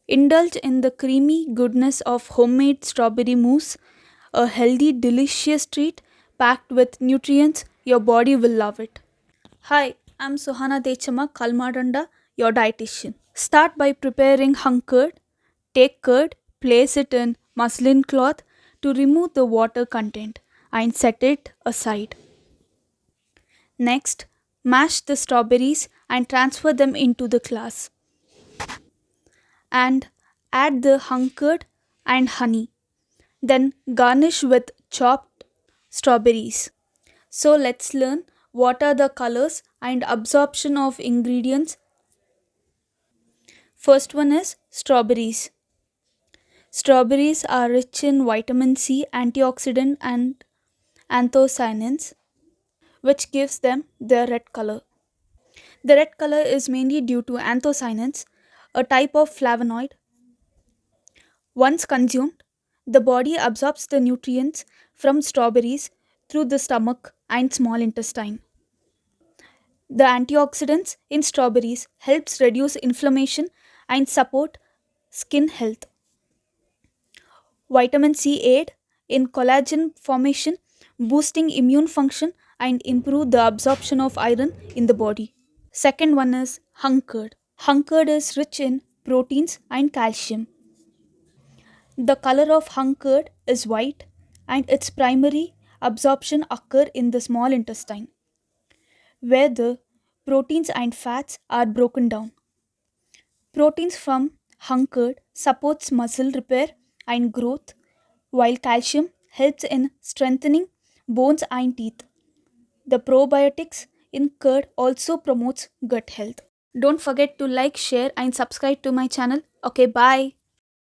Indulge in the creamy goodness of homemade strawberry mousse, a healthy, delicious treat packed with nutrients. Your body will love it. Hi, I'm Suhana Kalmadanda, your dietitian. Start by preparing hung curd. Take curd, place it in muslin cloth to remove the water content and set it aside. Next, mash the strawberries and transfer them into the glass. And add the hung curd and honey. Then garnish with chopped strawberries. So let's learn what are the colors and absorption of ingredients. First one is strawberries. Strawberries are rich in vitamin C, antioxidant and anthocyanins, which gives them their red color. The red color is mainly due to anthocyanins, a type of flavonoid. Once consumed, the body absorbs the nutrients from strawberries through the stomach and small intestine. The antioxidants in strawberries helps reduce inflammation and support skin health. Vitamin C aid in collagen formation, boosting immune function and improve the absorption of iron in the body. Second one is hung curd. Hung curd is rich in proteins and calcium. The color of hung curd is white and its primary absorption occur in the small intestine, where the proteins and fats are broken down. Proteins from hung curd supports muscle repair and growth, while calcium helps in strengthening bones and teeth. The probiotics in curd also promotes gut health. Don't forget to like, share and subscribe to my channel. Okay, bye.